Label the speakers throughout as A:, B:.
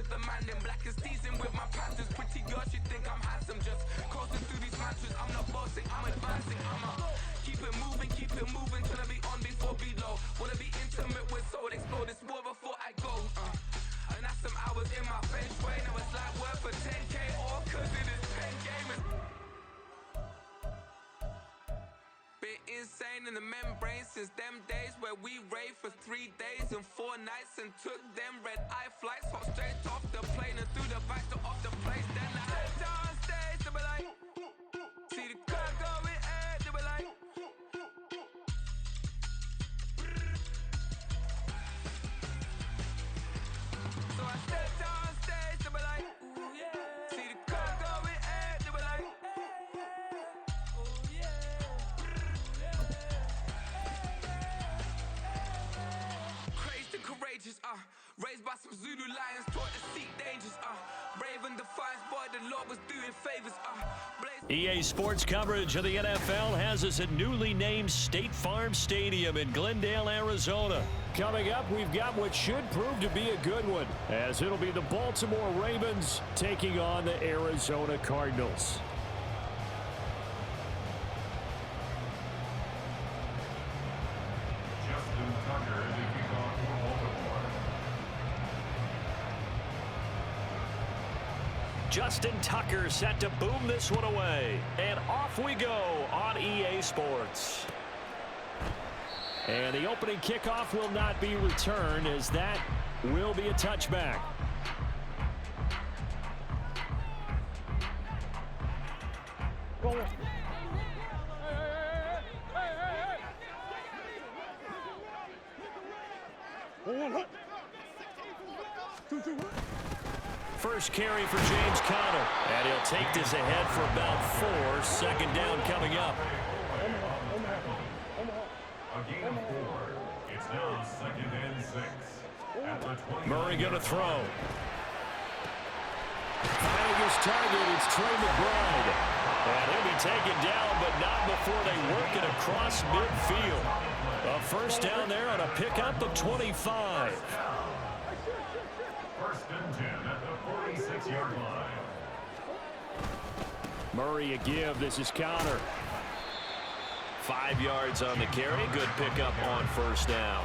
A: with the man in black and season with my panthers. Pretty girl, she think I'm handsome. Just coasting through these mantras. I'm not bossing, I'm advancing. Keep it moving till I be on before below. Wanna be intimate with soul, explore this war before I go. And that's some hours in my bench way. Now it's like work for 10K or cause it is 10 gamers. Been insane in the membrane since them days where we raved for 3 days and 4 nights and took them red-eye flights. Hop straight off the plane and through the back door of the place. Then I head down stage to be like, see the crowd going air to be like. So I step down stage to be like, ooh yeah. See the crowd going air to be like, ooh yeah. Crazed and courageous, raised by some Zulu lions, taught to seek dangers, brave and defiant, boy, the Lord was doing favors,
B: EA Sports coverage of the NFL has us at newly named State Farm Stadium in Glendale, Arizona. Coming up, we've got what should prove to be a good one, as it'll be the Baltimore Ravens taking on the Arizona Cardinals. Justin Tucker set to boom this one away. And off we go on EA Sports. And the opening kickoff will not be returned, as that will be a touchback. First carry for James Conner, and he'll take this ahead for about 4. Second down coming up.
C: A gain of 4. It's now 2nd and 6. At the 20.
B: Murray going to throw. Finding his target, it's Trey McBride. And he'll be taken down, but not before they work it across midfield. A first down there on a pickup of 25.
C: 1st and 10 at the 46-yard line.
B: Murray a give. This is Conner.
D: 5 yards on the carry. Good pickup on first down.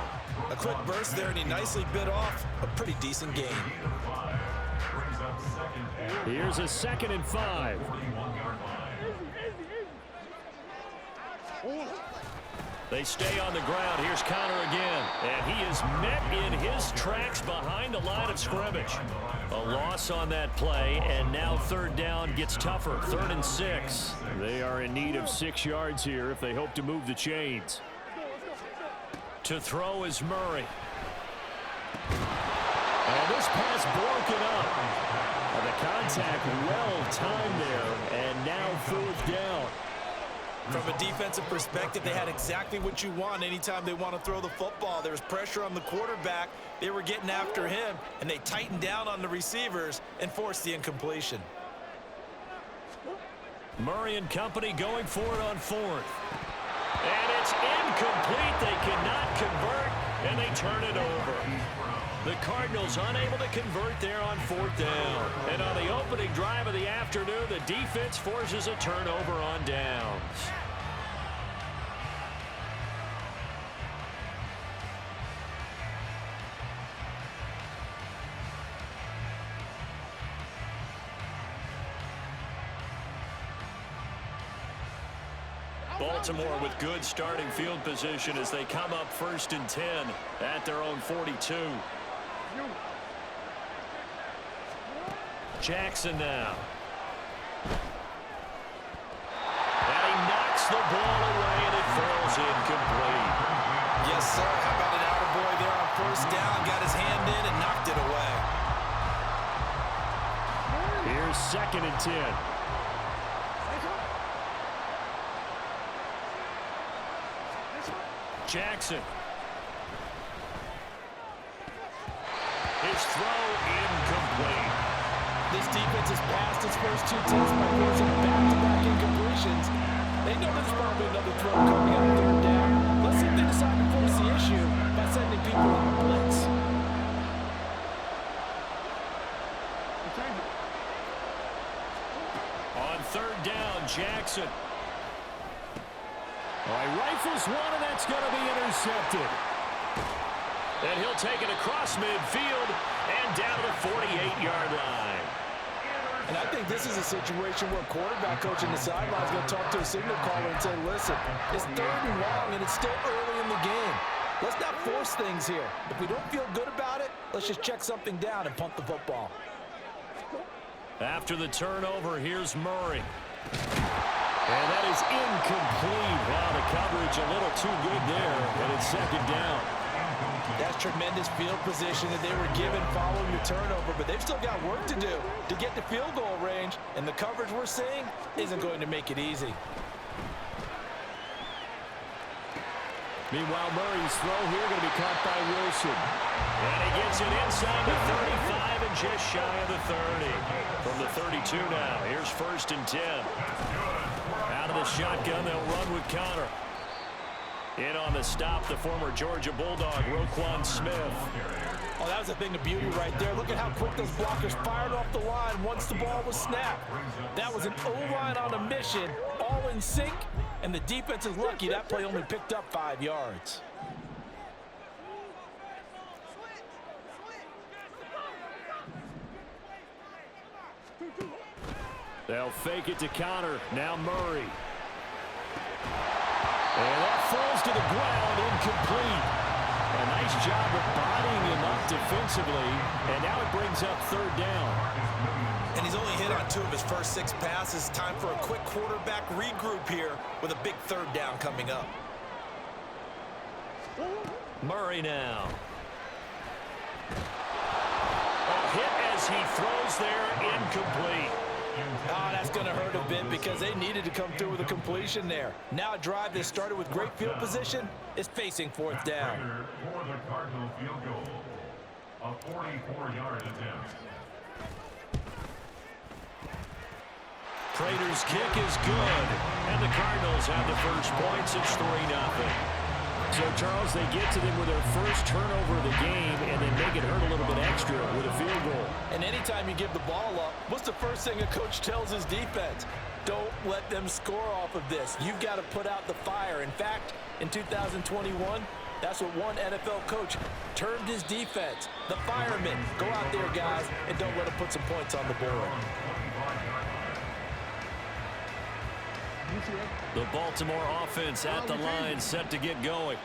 E: A quick burst there, and he nicely bit off a pretty decent gain.
B: Here's a 2nd and 5. They stay on the ground. Here's Conner again. And he is met in his tracks behind the line of scrimmage. A loss on that play, and now 3rd down gets tougher. 3rd and 6. They are in need of 6 yards here if they hope to move the chains. To throw is Murray. And this pass broken up. And the contact well timed there, and now 4th down.
E: From a defensive perspective, they had exactly what you want anytime they want to throw the football. There was pressure on the quarterback. They were getting after him, and they tightened down on the receivers and forced the incompletion.
B: Murray and company going for it on 4th. And it's incomplete. They cannot convert, and they turn it over. The Cardinals unable to convert there on 4th down. And on the opening drive of the afternoon, the defense forces a turnover on downs. Baltimore with good starting field position as they come up 1st and 10 at their own 42. Jackson now. And he knocks the ball away, and it falls incomplete.
E: Yes, sir. How about an attaboy there on 1st down? Got his hand in and knocked it away.
B: Here's 2nd and 10. Jackson. His throw incomplete.
E: This defense has passed its first 2 attempts by forcing back-to-back incompletions. They know there's probably another throw coming on 3rd down. Let's see if they decide to force the issue by sending people on a blitz.
B: On third down, Jackson. All right, rifles one, and that's going to be intercepted. And he'll take it across midfield and down to the 48-yard line.
E: And I think this is a situation where quarterback coach in the sideline is going to talk to a signal caller and say, listen, it's 3rd and long, and it's still early in the game. Let's not force things here. If we don't feel good about it, let's just check something down and punt the football.
B: After the turnover, here's Murray. And that is incomplete. Wow, the coverage a little too good there, and it's 2nd down.
E: That's tremendous field position that they were given following the turnover, but they've still got work to do to get to field goal range, and the coverage we're seeing isn't going to make it easy.
B: Meanwhile, Murray's throw here going to be caught by Wilson. And he gets it inside the 35 and just shy of the 30. From the 32 now, here's 1st and 10. Out of the shotgun, they'll run with Connor. In on the stop, the former Georgia Bulldog, Roquan Smith.
E: Oh, that was a thing of beauty right there. Look at how quick those blockers fired off the line once the ball was snapped. That was an O-line on a mission, all in sync, and the defense is lucky that play only picked up 5 yards.
B: They'll fake it to Connor. Now Murray. And that falls to the ground, incomplete. A nice job of bodying him up defensively, and now it brings up 3rd down.
E: And he's only hit on 2 of his first 6 passes. Time for a quick quarterback regroup here with a big 3rd down coming up.
B: Murray now. A hit as he throws there, incomplete.
E: Oh, that's going to hurt a bit because they needed to come through with a completion there. Now a drive that started with great field position is facing 4th down.
C: For the Cardinal field goal, a 44-yard attempt.
B: Prater's kick is good, and the Cardinals have the first points. It's 3-0. So, Charles, they get to them with their first turnover of the game and then make it hurt a little bit extra with a field goal.
E: And anytime you give the ball up, what's the first thing a coach tells his defense? Don't let them score off of this. You've got to put out the fire. In fact, in 2021, that's what one NFL coach termed his defense. The firemen. Go out there, guys, and don't let them put some points on the board.
B: The Baltimore offense at the line, set to get going.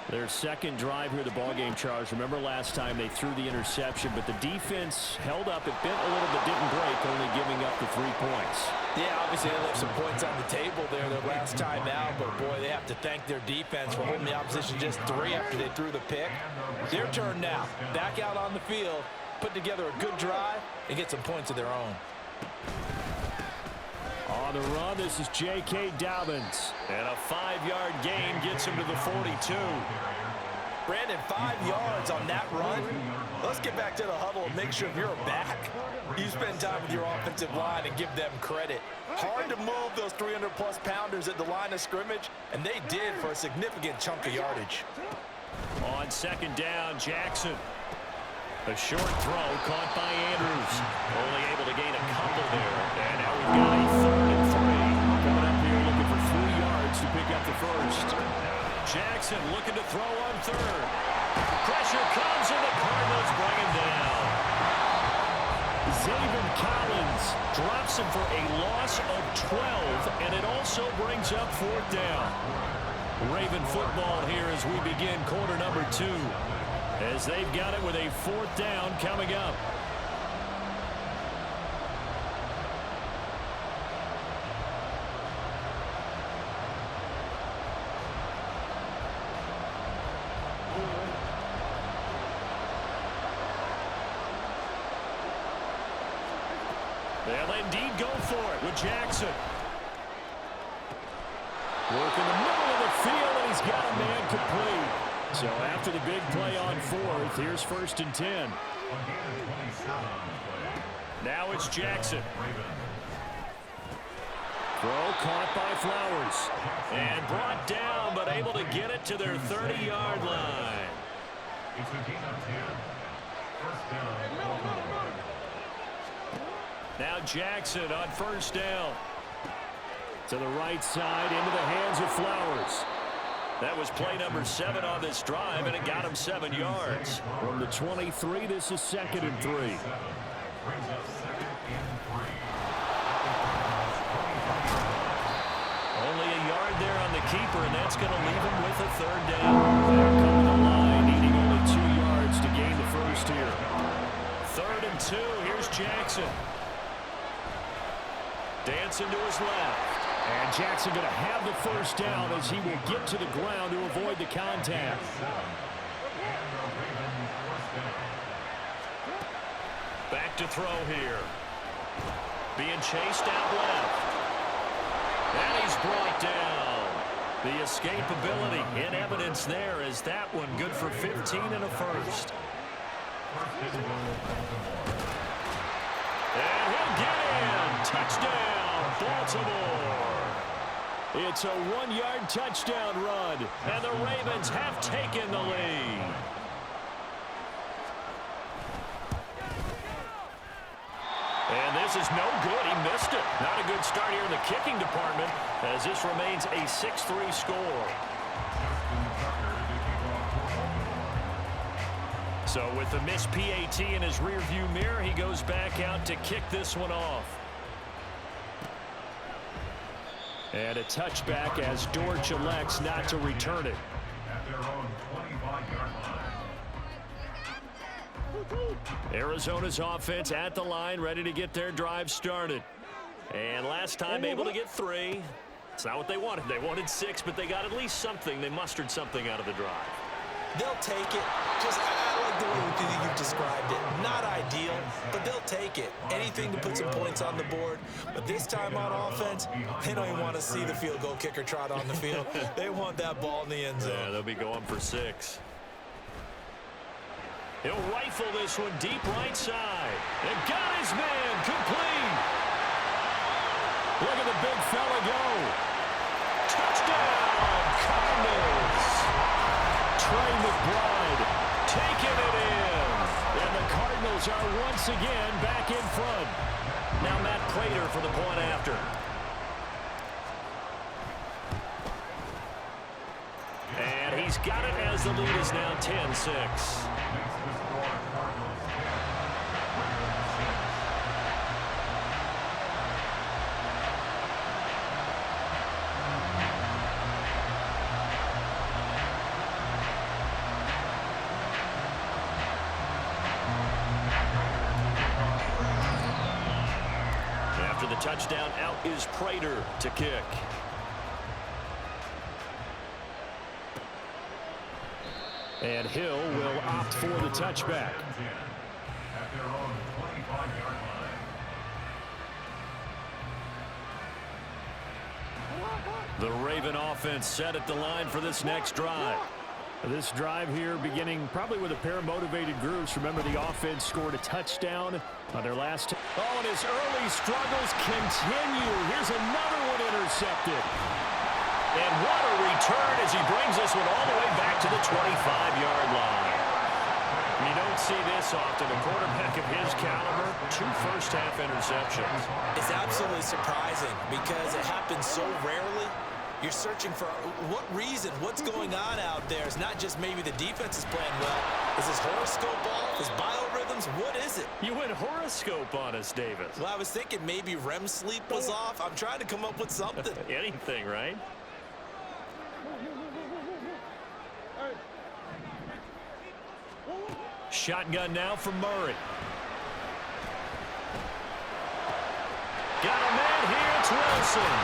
B: Their second drive here, the ballgame, Charles. Remember last time they threw the interception, but the defense held up. It bent a little bit, didn't break, only giving up the 3 points.
E: Yeah, obviously they left some points on the table there their last time out, but boy, they have to thank their defense for holding the opposition just 3 after they threw the pick. Their turn now. Back out on the field, put together a good drive, and get some points of their own.
B: On the run, this is J.K. Dobbins. And a 5-yard gain gets him to the 42.
E: Brandon, 5 yards on that run. Let's get back to the huddle and make sure if you're a back, you spend time with your offensive line and give them credit. Hard to move those 300-plus pounders at the line of scrimmage, and they did for a significant chunk of yardage.
B: On 2nd down, Jackson. A short throw caught by Andrews. Only able to gain a couple there. And now we've got a 3rd and 3. Coming up here looking for 3 yards to pick up the first. Jackson looking to throw on 3rd. Pressure comes and the Cardinals bring him down. Zaven Collins drops him for a loss of 12, and it also brings up 4th down. Raven football here as we begin quarter number 2. As they've got it with a 4th down coming up. They'll indeed go for it with Jackson. Work in the middle of the field, and he's got a man complete. So after the big play on 4th, here's 1st and 10. Now it's Jackson. Throw caught by Flowers. And brought down, but able to get it to their 30-yard line.
C: It's a gain of 10. First down.
B: Now Jackson on first down. To the right side, into the hands of Flowers. That was play number 7 on this drive, and it got him 7 yards. From the 23, this is 2nd and 3.
C: Brings up 2nd and 3.
B: Only a yard there on the keeper, and that's going to leave him with a 3rd down. They're coming to line, needing only 2 yards to gain the first here. 3rd and 2, here's Jackson. Dancing to his left. And Jackson going to have the first down as he will get to the ground to avoid the contact. Back to throw here. Being chased out left. And he's brought down. The escapability in evidence there is that one good for 15 and a first. And he'll get in. Touchdown, Baltimore. It's a 1-yard touchdown run, and the Ravens have taken the lead. And this is no good. He missed it. Not a good start here in the kicking department, as this remains a 6-3 score. So with the missed PAT in his rearview mirror, he goes back out to kick this one off. And a touchback as Dortch elects not to return it.
C: At their own 25-yard line.
B: Arizona's offense at the line, ready to get their drive started. And last time able to get 3. It's not what they wanted. They wanted 6, but they got at least something. They mustered something out of the drive.
E: They'll take it. I like the way you've described it. Not ideal, but they'll take it. Anything to put some points on the board. But this time on offense, they don't even want to see the field goal kicker trot on the field. They want that ball in the end zone.
B: Yeah, they'll be going for 6. He'll rifle this one deep right side. And got his man complete. Look at the big fella go. Touchdown, Cardinals. Trey McBride taking it in. And the Cardinals are once again back in front. Now Matt Prater for the point after. And he's got it as the lead is now 10-6. After the touchdown, out is Prater to kick. And Hill will opt for the touchback.
C: At their own 25-yard line.
B: The Raven offense set at the line for this next drive. This drive here beginning probably with a pair of motivated groups. Remember, the offense scored a touchdown on their last. Oh, and his early struggles continue. Here's another one intercepted. And what a return as he brings this one all the way back to the 25-yard line. You don't see this often. A quarterback of his caliber, 2 first-half interceptions.
E: It's absolutely surprising because it happens so rarely. You're searching for what reason, what's going on out there. It's not just maybe the defense is playing well. Is his horoscope off? His biorhythms? What is it?
B: You went horoscope on us, Davis.
E: Well, I was thinking maybe REM sleep was off. I'm trying to come up with something.
B: Anything, right? Shotgun now from Murray. Got a man here. It's Wilson.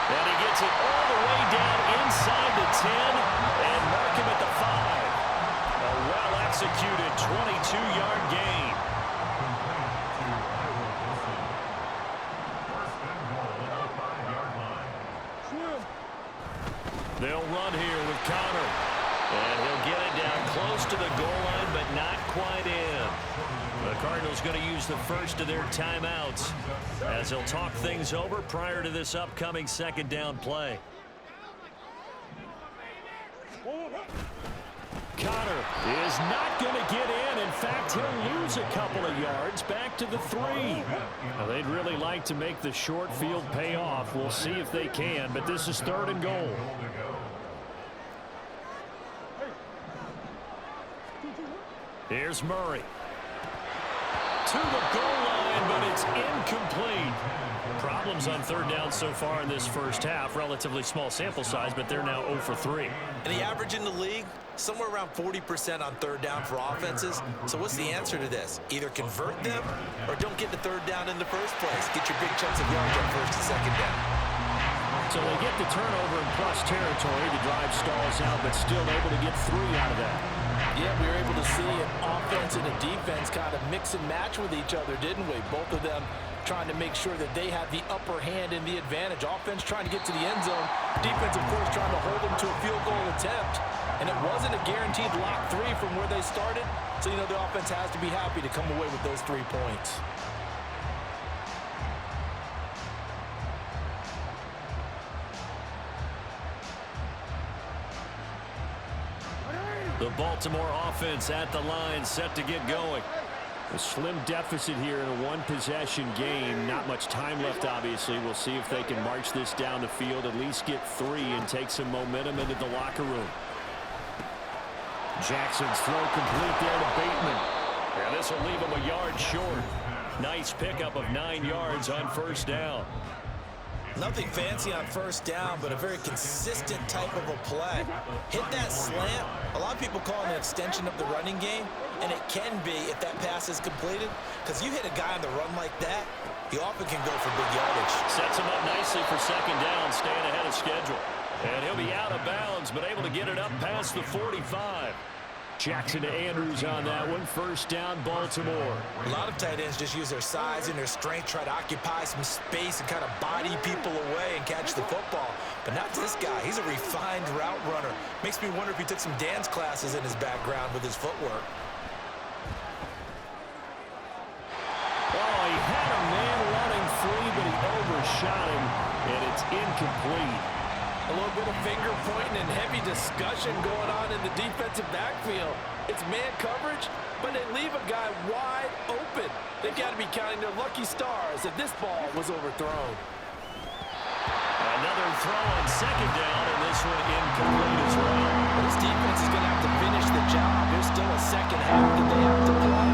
B: And he gets it all the way down inside the 10 and mark him at the 5. A well-executed 22-yard gain. They'll run here with Connor. And he'll get it down close to the goal line, but not quite in. The Cardinals going to use the first of their timeouts as they'll talk things over prior to this upcoming 2nd down play. Connor is not going to get in. In fact, he'll lose a couple of yards back to the 3. Now, they'd really like to make the short field pay off. We'll see if they can, but this is 3rd and goal. Here's Murray. To the goal line, but it's incomplete. Problems on 3rd down so far in this first half. Relatively small sample size, but they're now 0 for 3.
E: And the average in the league, somewhere around 40% on 3rd down for offenses. So what's the answer to this? Either convert them or don't get the 3rd down in the first place. Get your big chunks of yards on 1st and 2nd down.
B: So they get the turnover in plus territory. The drive stalls out, but still able to get 3 out of that.
F: Yeah, we were able to see an offense and a defense kind of mix and match with each other, didn't we? Both of them trying to make sure that they have the upper hand and the advantage. Offense trying to get to the end zone. Defense, of course, trying to hold them to a field goal attempt. And it wasn't a guaranteed lock 3 from where they started. So, you know, the offense has to be happy to come away with those 3 points.
B: The Baltimore offense at the line, set to get going. A slim deficit here in a one-possession game. Not much time left, obviously. We'll see if they can march this down the field, at least get 3 and take some momentum into the locker room. Jackson's throw complete there to Bateman. Yeah, this will leave him a yard short. Nice pickup of 9 yards on 1st down.
E: Nothing fancy on 1st down, but a very consistent type of a play. Hit that slant. A lot of people call it an extension of the running game, and it can be if that pass is completed, because you hit a guy on the run like that, he often can go for big yardage.
B: Sets him up nicely for 2nd down, staying ahead of schedule. And he'll be out of bounds, but able to get it up past the 45. Jackson to Andrews on that one. 1st down, Baltimore.
E: A lot of tight ends just use their size and their strength, try to occupy some space and kind of body people away and catch the football. But not this guy. He's a refined route runner. Makes me wonder if he took some dance classes in his background with his footwork.
B: Oh, he had a man running free, but he overshot him, and it's incomplete.
F: A little bit of finger pointing and heavy discussion going on in the defensive backfield. It's man coverage, but they leave a guy wide open. They've got to be counting their lucky stars that this ball was overthrown.
B: Another throw on 2nd down, and this one incomplete as well.
F: This defense is going to have to finish the job. There's still a 2nd half that they have to play.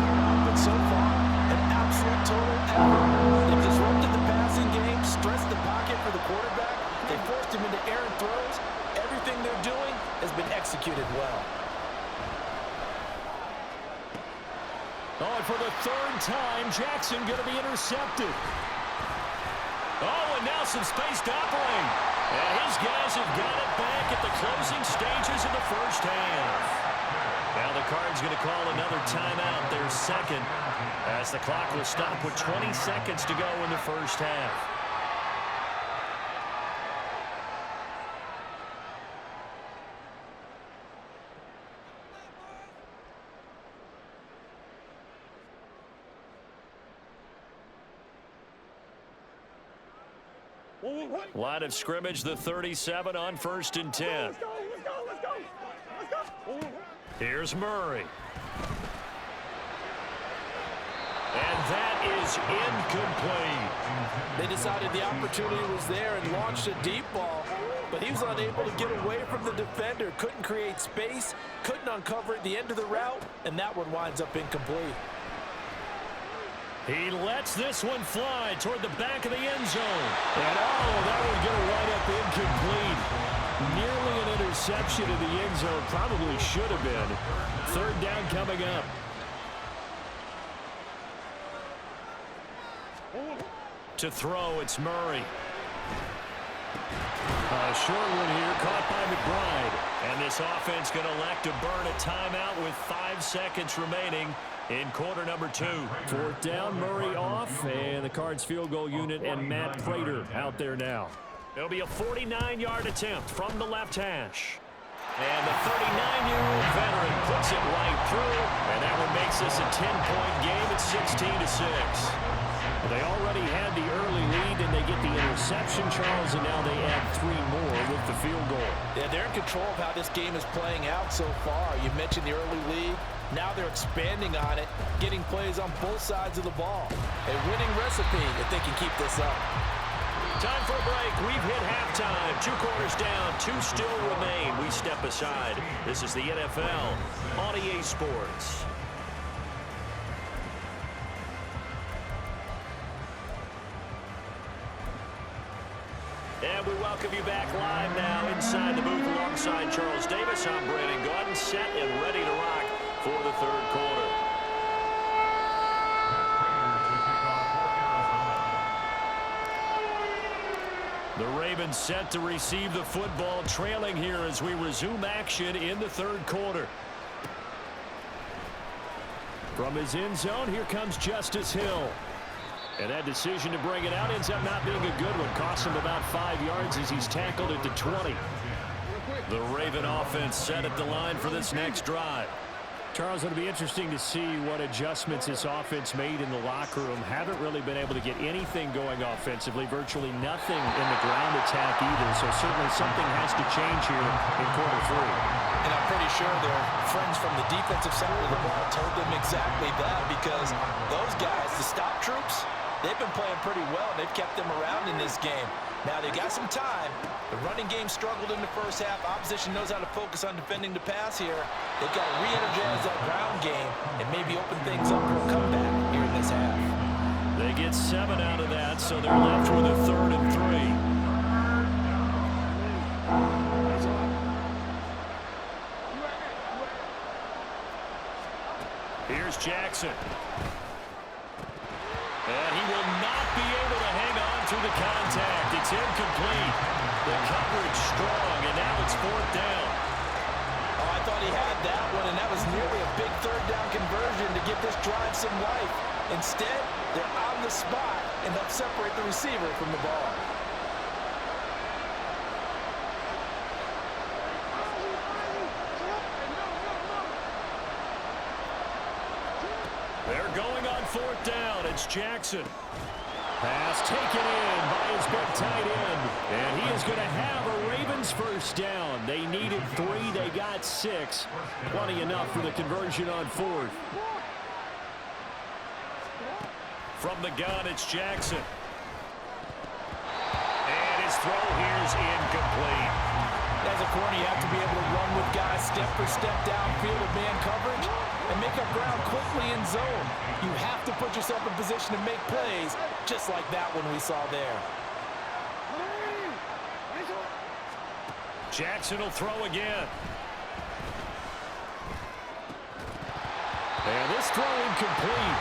F: But so far, an absolute total effort. They've disrupted the passing game, stressed the pocket for the quarterback. They forced him into errant throws. Everything they're doing has been executed well.
B: Oh, and for the 3rd time, Jackson going to be intercepted. Oh, and now some space to operate. And his guys have got it back at the closing stages of the 1st half. Now the Cards going to call another timeout, their 2nd, as the clock will stop with 20 seconds to go in the 1st half. Line of scrimmage, the 37 on 1st and 10.
G: Let's go.
B: Here's Murray. And that is incomplete.
F: They decided the opportunity was there and launched a deep ball, but he was unable to get away from the defender. Couldn't create space, couldn't uncover at the end of the route, and that one winds up incomplete.
B: He lets this one fly toward the back of the end zone. And that one going to wind up incomplete. Nearly an interception in the end zone. Probably should have been. 3rd down coming up. To throw, it's Murray. A short one here, caught by McBride. And this offense going to elect to burn a timeout with 5 seconds remaining in quarter number 2. 4th down, Murray off, and the Cards field goal unit and Matt Prater out there now. It'll be a 49-yard attempt from the left hash. And the 39-year-old veteran puts it right through, and that one makes this a 10-point game at 16-6. They already had the early lead, and they get the interception, Charles, and now they add 3 more with the field goal.
F: Yeah, they're in control of how this game is playing out so far. You mentioned the early lead. Now they're expanding on it, getting plays on both sides of the ball. A winning recipe if they can keep this up.
B: Time for a break. We've hit halftime. 2 quarters down, 2 still remain. We step aside. This is the NFL on EA Sports. And we welcome you back live now inside the booth alongside Charles Davis. I'm Brandon Gaudin, set and ready to rock for the 3rd quarter. The Ravens set to receive the football, trailing here as we resume action in the 3rd quarter. From his end zone, here comes Justice Hill. And that decision to bring it out ends up not being a good one. Costs him about 5 yards as he's tackled at the 20. The Raven offense set at the line for this next drive. Charles, it'll be interesting to see what adjustments this offense made in the locker room. Haven't really been able to get anything going offensively. Virtually nothing in the ground attack either. So certainly something has to change here in quarter 3.
F: And I'm pretty sure their friends from the defensive side of the ball told them exactly that, because those guys, the stop troops, they've been playing pretty well. They've kept them around in this game. Now, they got some time. The running game struggled in the first half. Opposition knows how to focus on defending the pass here. They've got to re-energize that ground game and maybe open things up for a comeback here in this half.
B: They get 7 out of that, so they're left with a 3rd and 3. Here's Jackson. And he will not be able to hang on through the contact. It's incomplete. The coverage strong, and now it's 4th down.
F: Oh, I thought he had that one, and that was nearly a big 3rd down conversion to give this drive some life. Instead, they're on the spot and help separate the receiver from the ball.
B: They're going on 4th down. It's Jackson. Pass taken in by his big tight end. And he is going to have a Ravens 1st down. They needed 3. They got 6. Plenty enough for the conversion on 4th. From the gun, it's Jackson. And his throw here is incomplete.
F: As a corner, you have to be able to run with guys step for step downfield with man coverage and make up ground quickly in zone. You have to put yourself in position to make plays, just like that one we saw there.
B: Jackson will throw again. And this throw incomplete.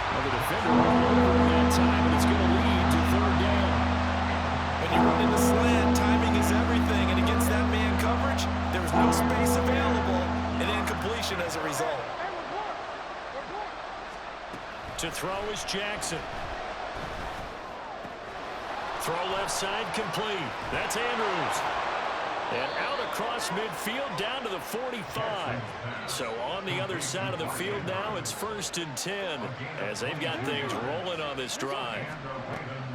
B: Well, the defender went over that time, and it's going to lead to 3rd down.
F: When you run in the slant, timing is everything, and against that man coverage, there was no space available, and incompletion as a result.
B: To throw is Jackson. Throw left side complete. That's Andrews. And out across midfield down to the 45. So on the other side of the field now, it's 1st and 10 as they've got things rolling on this drive.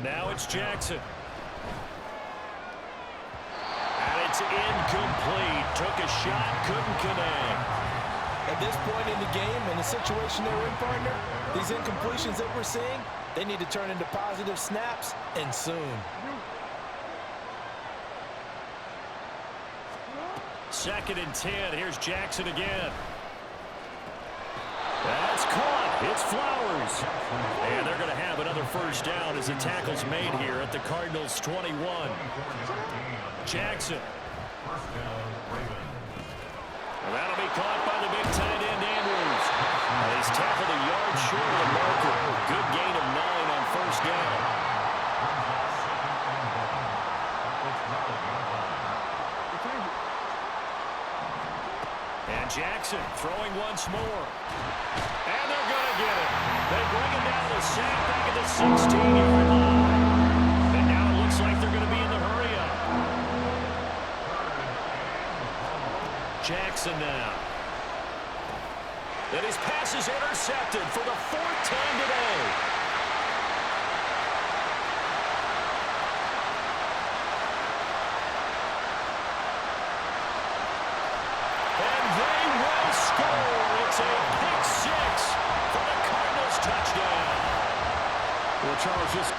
B: Now it's Jackson. And it's incomplete. Took a shot, couldn't connect.
F: At this point in the game, in the situation they're in, partner, these incompletions that we're seeing, they need to turn into positive snaps, and soon.
B: 2nd and 10. Here's Jackson again. That's caught. It's Flowers. And they're going to have another 1st down as the tackle's made here at the Cardinals' 21. Jackson. And that'll be caught by the big tight end, Andrews. And he's tackled a yard short of the marker. Good gain of 9 on 1st down. And Jackson throwing once more. And they're going to get it. They bring him down the sack back at the 16-yard line. And now it looks like they're going to be in the hurry-up. Jackson now. And his pass is intercepted for the 4th time today. score. It's a pick six for the Cardinals touchdown.
G: Well, Charles, just